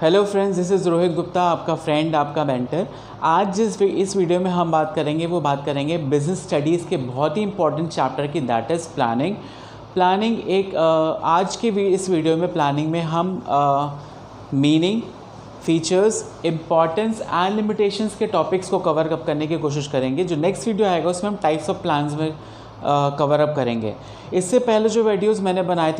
Hello friends, this is Rohit Gupta, आपका friend, आपका mentor. आज इस वीडियो में हम बात करेंगे बिज़नेस स्टडीज़ के बहुत ही इंपॉर्टेंट चैप्टर की, दैट इज़ प्लानिंग। प्लानिंग आज के इस वीडियो में प्लानिंग में हम meaning, features, importance and limitations के टॉपिक्स को कवर अप करने की कोशिश करेंगे। जो नेक्स्ट वीडियो आएगा उसमें हम टाइप्स ऑफ प्लान्स में कवर अप करेंगे। इससे पहले जो वीडियोस मैंने बनाए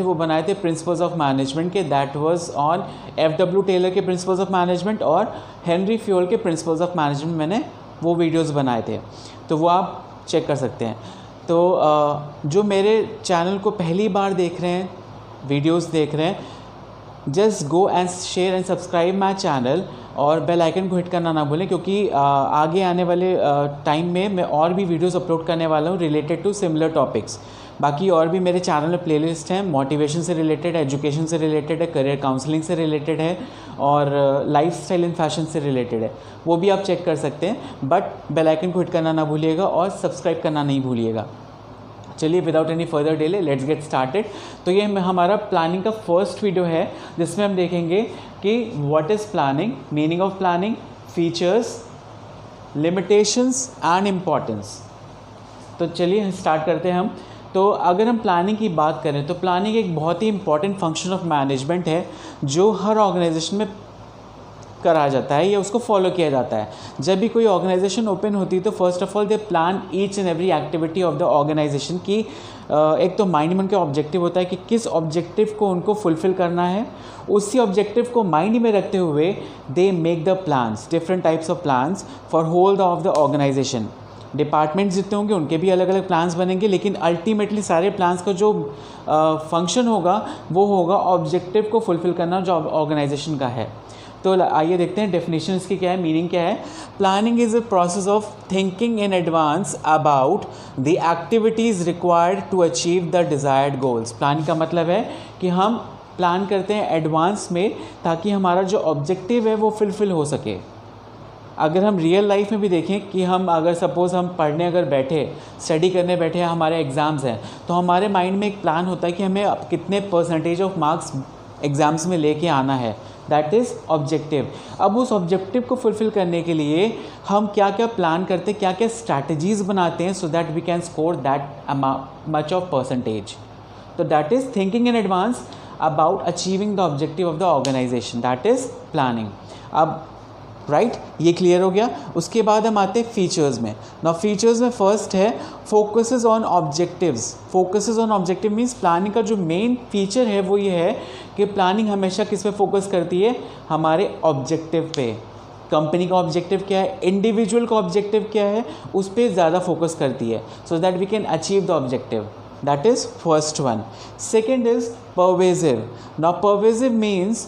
थे प्रिंसिपल्स ऑफ मैनेजमेंट के, that was on FW Taylor के प्रिंसिपल्स ऑफ मैनेजमेंट और हेनरी फ्योल के प्रिंसिपल्स ऑफ मैनेजमेंट। मैंने वो वीडियोस बनाए थे, तो वो आप चेक कर सकते हैं। तो जो मेरे चैनल को पहली बार देख रहे हैं, वीडियोस देख रहे हैं, just go and share and subscribe my channel और बेल आइकन को हिट करना ना भूलें, क्योंकि आगे आने वाले टाइम में मैं और भी वीडियोस अपलोड करने वाला हूँ रिलेटेड टू सिमिलर टॉपिक्स। बाकी और भी मेरे चैनल में प्लेलिस्ट हैं, मोटिवेशन से रिलेटेड है, एजुकेशन से रिलेटेड है, करियर काउंसलिंग से रिलेटेड है और लाइफस्टाइल एंड फैशन से रिलेटेड है। वो भी आप चेक कर सकते हैं, बट बेल आइकन को हिट करना ना भूलिएगा और सब्सक्राइब करना नहीं भूलिएगा। चलिए, without any further delay let's get started. तो ये हमारा प्लानिंग का फर्स्ट वीडियो है, जिसमें हम देखेंगे कि what is planning, meaning of planning, features, limitations and importance. तो चलिए स्टार्ट करते हैं हम। तो अगर हम प्लानिंग की बात करें तो प्लानिंग एक बहुत ही इंपॉर्टेंट फंक्शन ऑफ मैनेजमेंट है, जो हर ऑर्गेनाइजेशन में करा जाता है या उसको फॉलो किया जाता है। जब भी कोई ऑर्गेनाइजेशन ओपन होती है तो first of all they plan each and every activity of the organisation की। एक तो माइंड में उनका ऑब्जेक्टिव होता है कि किस ऑब्जेक्टिव को उनको फुलफिल करना है। उसी ऑब्जेक्टिव को माइंड में रखते हुए they make the plans, different types of plans for whole of the organisation. Departments जितने होंगे उनके भी अलग अलग प्लान्स बनेंगे, लेकिन अल्टीमेटली सारे प्लान्स का जो फंक्शन होगा वो होगा ऑब्जेक्टिव को फुलफिल करना जो ऑर्गेनाइजेशन का है। तो आइए देखते हैं डेफिनेशन इसकी क्या है, मीनिंग क्या है। Planning is a process of thinking in advance about the activities required to achieve the desired goals. Planning का मतलब है कि हम प्लान करते हैं एडवांस में, ताकि हमारा जो ऑब्जेक्टिव है वो फुलफिल हो सके। अगर हम रियल लाइफ में भी देखें कि हम अगर सपोज़ हम पढ़ने अगर बैठे, स्टडी करने बैठे हैं, हमारे एग्ज़ाम्स हैं, तो हमारे माइंड में एक प्लान होता है कि हमें अब कितने परसेंटेज ऑफ मार्क्स एग्ज़ाम्स में लेके आना है, दैट इज़ ऑब्जेक्टिव। अब उस ऑब्जेक्टिव को फुलफ़िल करने के लिए हम क्या क्या प्लान करते हैं, क्या क्या स्ट्रैटेजीज़ बनाते हैं, so that we can score that much of percentage. तो that is thinking in advance about achieving the objective of the organisation, that is planning. अब राइट, ये क्लियर हो गया। उसके बाद हम आते हैं फीचर्स में। नाउ फीचर्स में फर्स्ट है focuses on objectives. Focuses on objective means planning का जो मेन फीचर है वो ये है कि प्लानिंग हमेशा किस पे फोकस करती है, हमारे ऑब्जेक्टिव पे। कंपनी का ऑब्जेक्टिव क्या है, इंडिविजुअल का ऑब्जेक्टिव क्या है, उस पर ज़्यादा फोकस करती है, so that we can achieve the objective. That is first one. Second is pervasive. Now pervasive means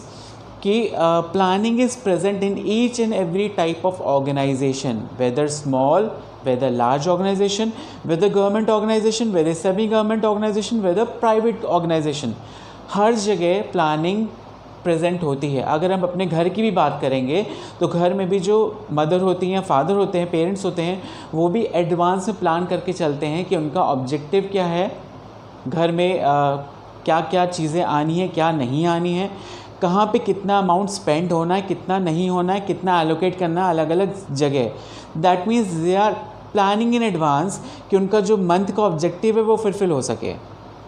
कि planning is present in each and every type of organisation, whether small, whether large organisation, whether government organisation, whether semi government organisation, whether private organisation. हर जगह planning present होती है। अगर हम अपने घर की भी बात करेंगे तो घर में भी जो मदर होती हैं, फादर होते हैं, पेरेंट्स होते हैं, वो भी एडवांस में प्लान करके चलते हैं कि उनका ऑब्जेक्टिव क्या है, घर में क्या क्या चीज़ें आनी है, क्या नहीं आनी है, कहाँ पे कितना अमाउंट स्पेंड होना है, कितना नहीं होना है, कितना एलोकेट करना है अलग अलग जगह। That means they are planning in advance कि उनका जो मंथ का ऑब्जेक्टिव है वो फुलफिल हो सके।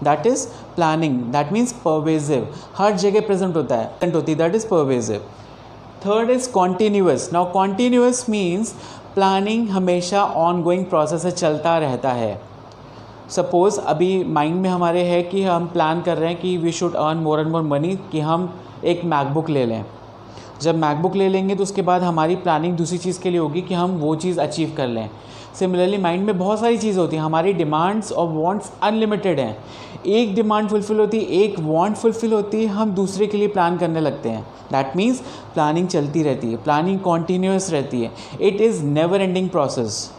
That is planning. That means pervasive, हर जगह प्रेजेंट होता है, that is pervasive. Third is continuous. Now continuous means planning हमेशा ऑन गोइंग प्रोसेस से चलता रहता है। सपोज़ अभी माइंड में हमारे है कि हम प्लान कर रहे हैं कि we should earn more and more money, कि हम एक मैकबुक ले लें। जब मैकबुक ले लेंगे तो उसके बाद हमारी प्लानिंग दूसरी चीज़ के लिए होगी कि हम वो चीज़ अचीव कर लें। सिमिलरली माइंड में बहुत सारी चीज़ होती हैं, हमारी डिमांड्स और वांट्स अनलिमिटेड हैं। एक डिमांड फुलफ़िल होती है, एक वांट फुलफ़िल होती है, हम दूसरे के लिए प्लान करने लगते हैं। दैट मीन्स प्लानिंग चलती रहती है, प्लानिंग कॉन्टीन्यूअस रहती है, it is never ending process.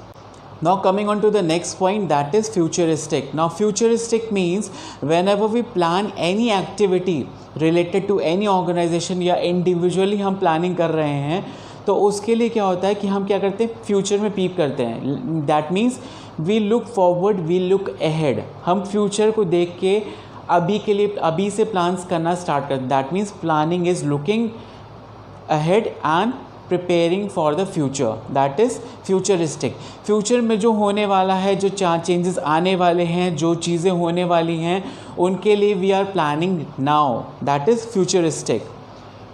Now coming on to the next point, that is futuristic. Now futuristic means whenever we plan any activity related to any organization या individually हम planning कर रहे हैं, तो उसके लिए क्या होता है कि हम क्या करते हैं, फ्यूचर में पीप करते हैं। That means we look forward, we look ahead. हम फ्यूचर को देख के अभी के लिए, अभी से प्लान्स करना स्टार्ट करते हैं। That means planning is looking ahead and preparing for the future, that is futuristic. Future में जो होने वाला है, जो चेंजेस आने वाले हैं, जो चीज़ें होने वाली हैं, उनके लिए we are planning now, that is futuristic.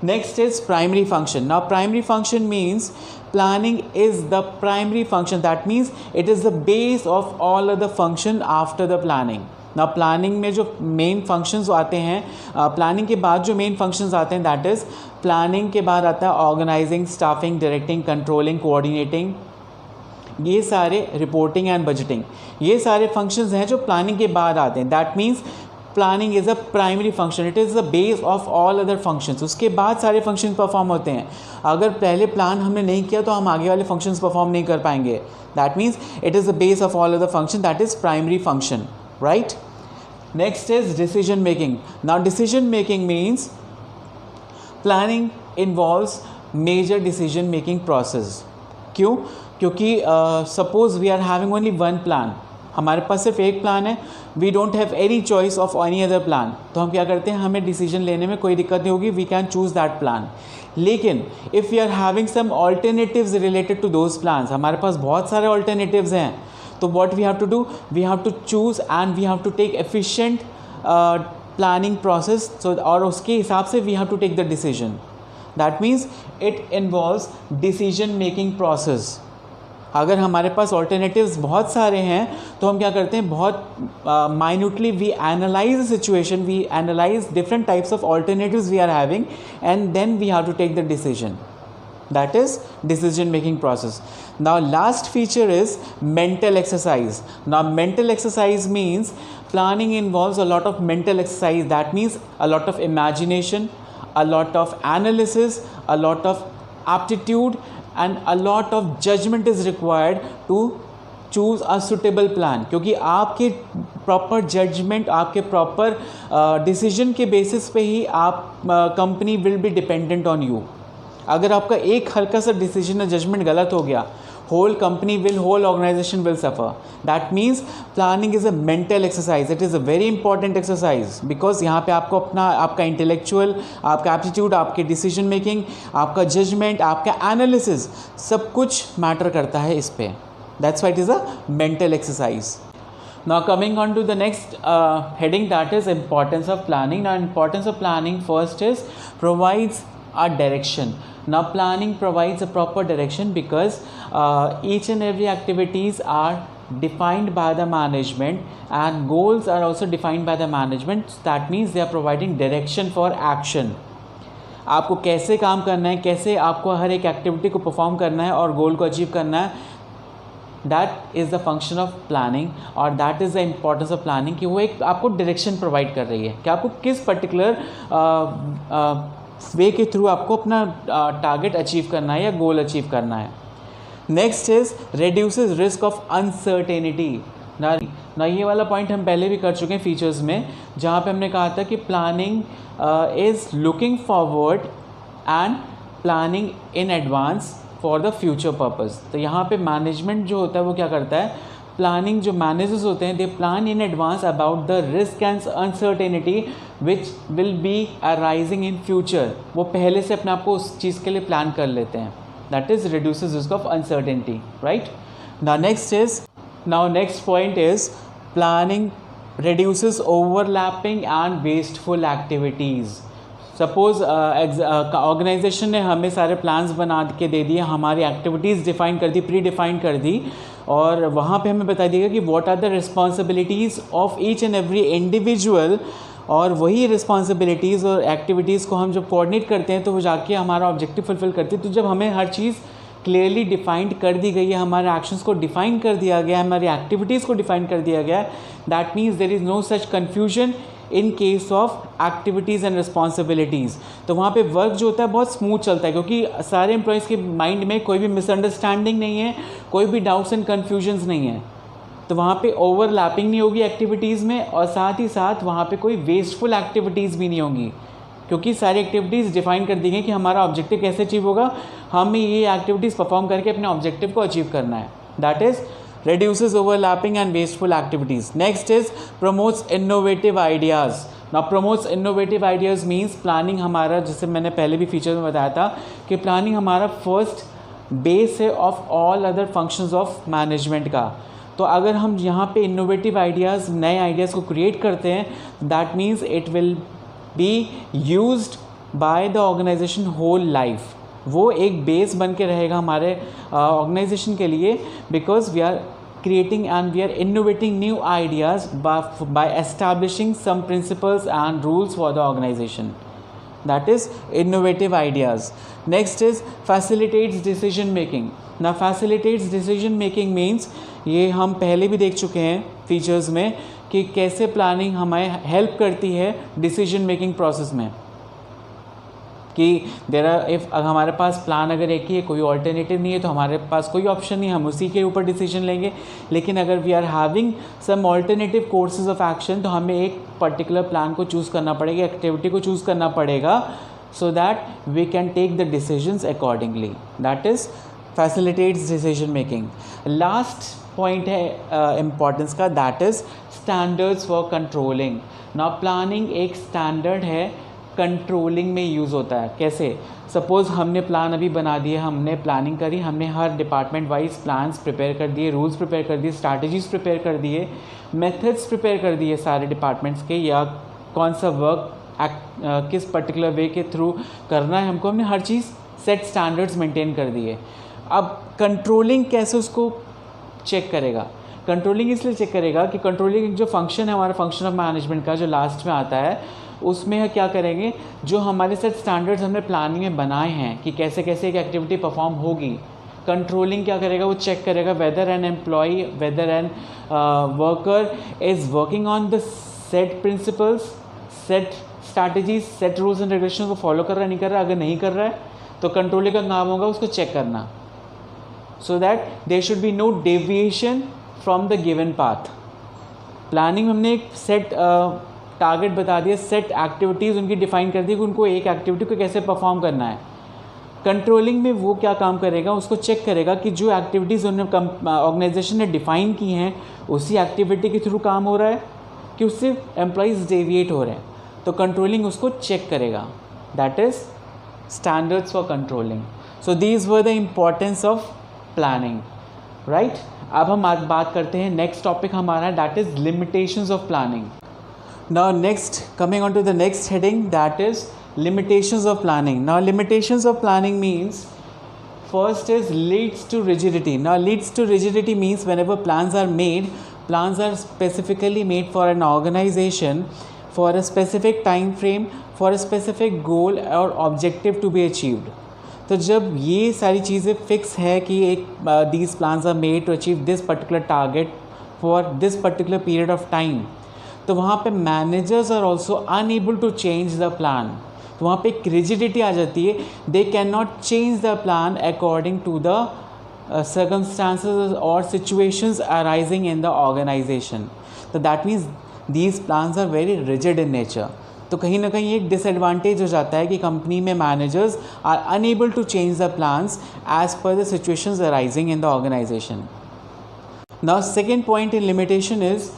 Next is primary function. Now primary function means planning is the primary function. That means it is the base of all other function after the planning. Now planning में जो main functions आते हैं, planning के बाद जो main functions आते हैं, that is planning के बाद आता है organizing, staffing, directing, controlling, coordinating, ये सारे reporting and budgeting, ये सारे functions हैं जो planning के बाद आते हैं. That means planning is a primary function, it is the base of all other functions. उसके बाद सारे फंक्शन परफॉर्म होते हैं. अगर पहले प्लान हमने नहीं किया तो हम आगे वाले फंक्शंस परफॉर्म नहीं कर पाएंगे. That means it is the base of all other function, that is primary function, right. Next is decision making. Now decision making means planning involves major decision making process. क्यों? क्योंकि suppose we are having only one plan, हमारे पास सिर्फ एक plan है, we don't have any choice of any other plan. तो हम क्या करते हैं, हमें डिसीजन लेने में कोई दिक्कत नहीं होगी, we can choose that plan. लेकिन if we are having some alternatives related to those plans, हमारे पास बहुत सारे ऑल्टरनेटिव्स हैं, तो what we have to do, we have to choose and we have to take efficient planning process. So और उसके हिसाब से we have to take the decision. That means it involves decision making process. अगर हमारे पास alternatives बहुत सारे हैं तो हम क्या करते हैं, बहुत minutely we analyse the situation, we analyse different types of alternatives we are having and then we have to take the decision. That is decision making process. Now last feature is mental exercise. Now mental exercise means planning involves a lot of mental exercise. That means a lot of imagination, a lot of analysis, a lot of aptitude and a lot of judgment is required to choose a suitable plan. क्योंकि आपके proper judgement, आपके proper decision के basis पे ही आप company will be dependent on you. अगर आपका एक हल्का सा डिसीजन या जजमेंट गलत हो गया, whole company will, whole organization will suffer. That means planning is a mental exercise. It is a very important exercise because यहाँ पे आपको अपना, आपका intellectual, आपका aptitude, आपके decision making, आपका judgment, आपका analysis, सब कुछ matter करता है इस पे. That's why it is a mental exercise. Now coming on to the next heading, that is importance of planning. Now importance of planning first is provides a direction. Now planning provides a proper direction because each and every activities are defined by the management and goals are also defined by the management. That means they are providing direction for action. आपको कैसे काम करना है, कैसे आपको हर एक activity को perform करना है और गोल को अचीव करना है, that is the function of planning और that is the importance of planning कि वो एक आपको डायरेक्शन प्रोवाइड कर रही है कि आपको किस पर्टिकुलर वे के थ्रू आपको अपना टारगेट अचीव करना है या गोल अचीव करना है. Next is reduces risk of uncertainty. ना ये वाला पॉइंट हम पहले भी कर चुके हैं फीचर्स में, जहाँ पे हमने कहा था कि planning is looking forward and planning in advance for the future purpose. तो यहाँ पे मैनेजमेंट जो होता है वो क्या करता है, प्लानिंग जो मैनेजर्स होते हैं दे plan in advance about the risk and uncertainty which will be arising in future. वो पहले से अपने आप को उस चीज़ के लिए प्लान कर लेते हैं. That is reduces risk of uncertainty, right. Now next point is planning reduces overlapping and wasteful activities. Suppose organisation ने हमें सारे प्लान्स बना के दे दिए, हमारी एक्टिविटीज़ डिफ़ाइन कर दी, प्री डिफ़ाइन कर दी, और वहाँ पे हमें बता दिया कि what are the responsibilities of each and every individual, और वही रिस्पॉन्सिबिलिटीज़ और एक्टिविटीज़ को हम जब कोऑर्डिनेट करते हैं तो वो जाके हमारा ऑब्जेक्टिव फुलफिल करती है. तो जब हमें हर चीज़ क्लियरली डिफाइंड कर दी गई है, हमारे एक्शंस को डिफ़ाइन कर दिया गया है, हमारी एक्टिविटीज़ को डिफ़ाइन कर दिया गया है, that means there is no such confusion in case of activities and responsibilities. तो वहाँ पे वर्क जो होता है बहुत स्मूथ चलता है क्योंकि सारे एम्प्लॉयज़ के माइंड में कोई भी मिसअंडरस्टैंडिंग नहीं है, कोई भी डाउट्स एंड कन्फ्यूजन्स नहीं है. तो वहाँ पे ओवरलैपिंग नहीं होगी एक्टिविटीज़ में, और साथ ही साथ वहाँ पे कोई वेस्टफुल एक्टिविटीज़ भी नहीं होंगी क्योंकि सारी एक्टिविटीज़ डिफ़ाइन कर दी गई कि हमारा ऑब्जेक्टिव कैसे अचीव होगा, हमें ये एक्टिविटीज़ परफॉर्म करके अपने ऑब्जेक्टिव को अचीव करना है. That is reduces overlapping and wasteful activities. Next is promotes innovative ideas. ना promotes innovative ideas means planning हमारा, जैसे मैंने पहले भी फीचर में बताया था कि प्लानिंग हमारा फर्स्ट बेस है of all other functions of management का। तो अगर हम यहाँ पे इनोवेटिव आइडियाज़, नए आइडियाज़ को क्रिएट करते हैं, that means it will be used by the organisation whole life. वो एक बेस बन के रहेगा हमारे ऑर्गेनाइजेशन के लिए, because we are creating and we are innovating new ideas by establishing some principles and rules for the organization. That is innovative ideas. Next is facilitates decision making. Now facilitates decision making means, ये हम पहले भी देख चुके हैं features में कि कैसे प्लानिंग हमें हेल्प करती है डिसीजन मेकिंग प्रोसेस में, कि इफ़ हमारे पास प्लान अगर एक ही है, कोई ऑल्टरनेटिव नहीं है, तो हमारे पास कोई ऑप्शन नहीं, हम उसी के ऊपर डिसीजन लेंगे। लेकिन अगर we are having some alternative courses of action, तो हमें एक पर्टिकुलर प्लान को चूज़ करना पड़ेगा, एक्टिविटी को चूज़ करना पड़ेगा, so that we can take the decisions accordingly. That is facilitates decision making. Last point है इम्पॉर्टेंस का, that is standards for controlling. Now planning एक स्टैंडर्ड है, कंट्रोलिंग में यूज़ होता है। कैसे? सपोज़ हमने प्लान अभी बना दिए, हमने प्लानिंग करी, हमने हर डिपार्टमेंट वाइज प्लान्स प्रिपेयर कर दिए, रूल्स प्रिपेयर कर दिए, स्ट्रैटेजीज़ प्रिपेयर कर दिए, मेथड्स प्रिपेयर कर दिए सारे डिपार्टमेंट्स के, या कौन सा वर्क किस पर्टिकुलर वे के थ्रू करना है हमको, हमने हर चीज़ सेट स्टैंडर्ड्स मेंटेन कर दिए। अब कंट्रोलिंग कैसे उसको चेक करेगा? कंट्रोलिंग इसलिए चेक करेगा कि कंट्रोलिंग जो फंक्शन है हमारा, फंक्शन ऑफ मैनेजमेंट का जो लास्ट में आता है, उसमें क्या करेंगे, जो हमारे सेट स्टैंडर्ड्स हमने प्लानिंग में बनाए हैं कि कैसे कैसे एक एक्टिविटी परफॉर्म होगी, कंट्रोलिंग क्या करेगा, वो चेक करेगा whether an employee, whether an worker is working on the set principles, set strategies, set rules and regulation को फॉलो कर रहा है, नहीं कर रहा है। अगर नहीं कर रहा है तो कंट्रोलिंग का काम होगा उसको चेक करना, so that there should be no deviation from the given path. Planning में हमने एक सेट टारगेट बता दिया, सेट एक्टिविटीज़ उनकी डिफाइन कर दी कि उनको एक एक्टिविटी को कैसे परफॉर्म करना है। कंट्रोलिंग में वो क्या काम करेगा, उसको चेक करेगा कि जो एक्टिविटीज़ उन्होंने ऑर्गेनाइजेशन ने डिफ़ाइन की हैं उसी एक्टिविटी के थ्रू काम हो रहा है कि उससे एम्प्लॉइज़ डेविएट हो रहे हैं, तो कंट्रोलिंग उसको चेक करेगा। That is standards for controlling. So these were the importance of planning, right. अब हम आज बात करते हैं, नेक्स्ट टॉपिक हमारा that is limitations of planning. Now next, coming on to the next heading, that is limitations of planning. Now limitations of planning means, first is leads to rigidity. Now leads to rigidity means whenever plans are made, plans are specifically made for an organization, for a specific time frame, for a specific goal or objective to be achieved. तो जब ये सारी चीज़ें fix है कि एक these plans are made to achieve this particular target for this particular period of time, तो वहाँ पे managers are also unable to change the plan. तो वहाँ पे एक रिजिडिटी आ जाती है, they can not change the plan according to the circumstances और situations arising in the organisation. तो that means these plans are very rigid in nature. तो कहीं ना कहीं एक डिसएडवांटेज हो जाता है कि कंपनी में managers are unable to change the plans as per the situations arising in the organisation. Now second point in limitation is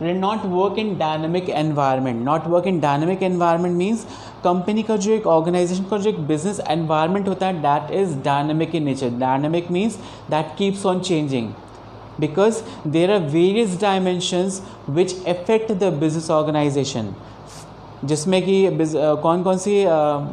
not work in dynamic environment. Not work in dynamic environment means company का जो एक organisation का जो एक business environment होता है that is dynamic in nature. Dynamic means that keeps on changing because there are various dimensions which affect the business organisation, जिसमें कि कौन कौन सी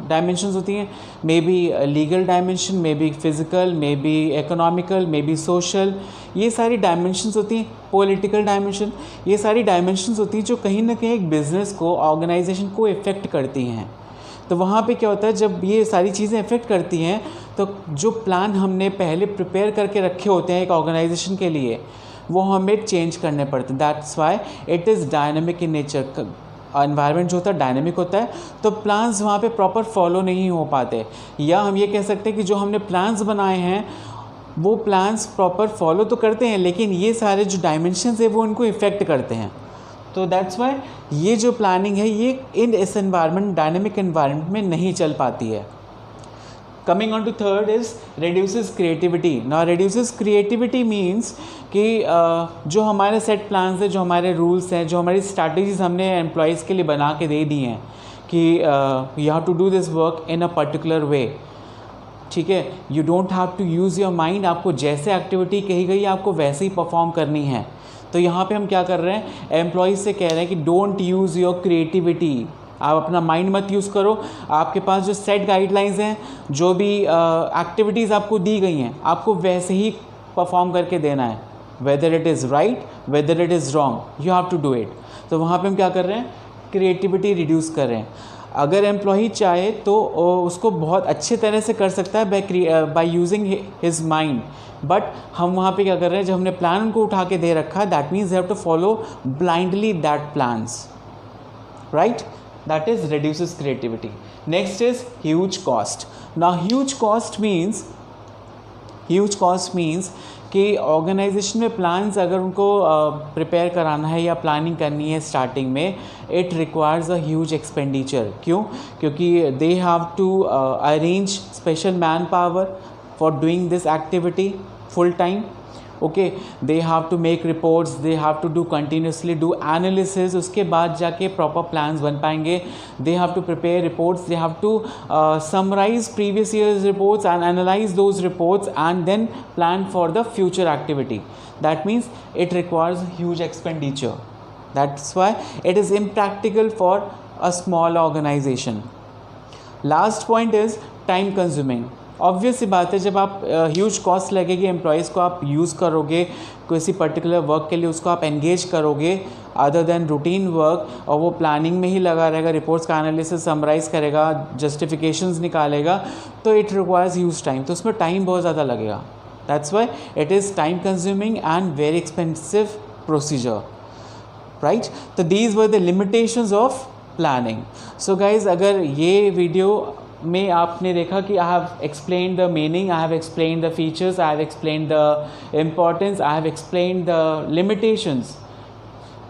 डायमेंशंस होती हैं, may be legal dimension, may be physical, may be economical, may be social, ये सारी dimensions होती हैं, पॉलिटिकल डायमेंशन, ये सारी डायमेंशंस होती हैं जो कहीं ना कहीं एक बिज़नेस को, ऑर्गेनाइजेशन को इफ़ेक्ट करती हैं। तो वहाँ पे क्या होता है, जब ये सारी चीज़ें इफ़ेक्ट करती हैं तो जो प्लान हमने पहले प्रिपेयर करके रखे होते हैं एक ऑर्गेनाइजेशन के लिए, वो हमें चेंज करने पड़ते हैं। That's why it is dynamic in nature. Environment जो होता है डायनेमिक होता है, तो प्लान्स वहाँ पे प्रॉपर फॉलो नहीं हो पाते, या हम ये कह सकते हैं कि जो हमने प्लान्स बनाए हैं वो प्लान्स प्रॉपर फॉलो तो करते हैं लेकिन ये सारे जो डायमेंशंस है वो उनको इफ़ेक्ट करते हैं। तो दैट्स वाई ये जो प्लानिंग है ये इस एनवायरनमेंट, डायनेमिक एनवायरनमेंट में नहीं चल पाती है। Coming on to third is reduces creativity. Now reduces creativity means कि जो हमारे सेट प्लान्स हैं, जो हमारे रूल्स हैं, जो हमारी स्ट्रैटेजीज हमने एम्प्लॉयज़ के लिए बना के दे दी हैं कि you have to do this work in a particular way, ठीक है, you don't have to use your mind, आपको जैसे एक्टिविटी कही गई आपको वैसे ही परफॉर्म करनी है। तो यहाँ पे हम क्या कर रहे हैं, एम्प्लॉयज़ से कह रहे हैं कि डोंट यूज़ योर क्रिएटिविटी, आप अपना माइंड मत यूज़ करो, आपके पास जो सेट गाइडलाइंस हैं, जो भी एक्टिविटीज़ आपको दी गई हैं, आपको वैसे ही परफॉर्म करके देना है, whether it is right whether it is wrong, you have to do it. तो वहाँ पे हम क्या कर रहे हैं, क्रिएटिविटी रिड्यूस कर रहे हैं। अगर एम्प्लॉई चाहे तो उसको बहुत अच्छे तरह से कर सकता है by using his mind, but हम वहाँ पे क्या कर रहे हैं, जब हमने प्लान उनको उठा के दे रखा है, that means they have to follow blindly that plans, right, that is reduces creativity. Next is huge cost. Now huge cost means कि ऑर्गेनाइजेशन में प्लान्स अगर उनको प्रिपेयर कराना है या प्लानिंग करनी है स्टार्टिंग में, it requires a huge expenditure. क्यों? क्योंकि they have to arrange special man power for doing this activity full time, okay, they have to make reports, they have to do continuously do analysis, उसके बाद जाके proper plans बन पाएंगे। They have to prepare reports, they have to summarise previous years reports and analyse those reports and then plan for the future activity. That means it requires huge expenditure, that's why it is impractical for a small organisation. Last point is time consuming. Obvious सी बात है, जब आप huge cost लगेगी, employees को आप use करोगे किसी पर्टिकुलर वर्क के लिए, उसको आप एंगेज करोगे अदर देन रूटीन वर्क, और वो प्लानिंग में ही लगा रहेगा, रिपोर्ट्स का एनालिसिस समराइज़ करेगा, जस्टिफिकेशंस निकालेगा, तो इट रिक्वायर्स ह्यूज टाइम, तो उसमें टाइम बहुत ज़्यादा लगेगा। That's why it is time consuming and very expensive procedure, right. तो these were the limitations of planning. So guys, अगर ये वीडियो में आपने देखा कि I have explain the meaning, I have explain the features, I have explain the importance, I have explain the limitations.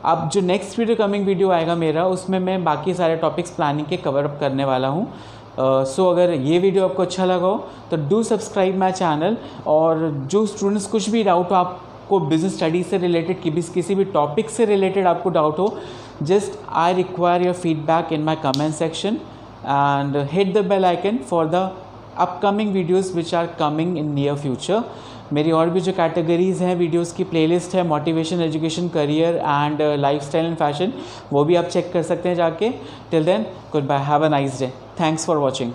अब जो next video coming video आएगा मेरा, उसमें मैं बाकी सारे टॉपिक्स प्लानिंग के कवर अप करने वाला हूँ। सो अगर ये वीडियो आपको अच्छा लगा हो तो डू सब्सक्राइब माई चैनल, और जो स्टूडेंट्स कुछ भी डाउट हो, आपको बिजनेस स्टडीज से रिलेटेड किसी भी टॉपिक से रिलेटेड आपको डाउट हो, just I require your feedback in my comment section and hit the bell icon for the upcoming videos which are coming in near future. मेरी और भी जो कैटेगरीज़ हैं वीडियोस की प्लेलिस्ट है, motivation, education, career and lifestyle and fashion, वो भी आप चेक कर सकते हैं जाके। Till then, good bye, have a nice day, thanks for watching.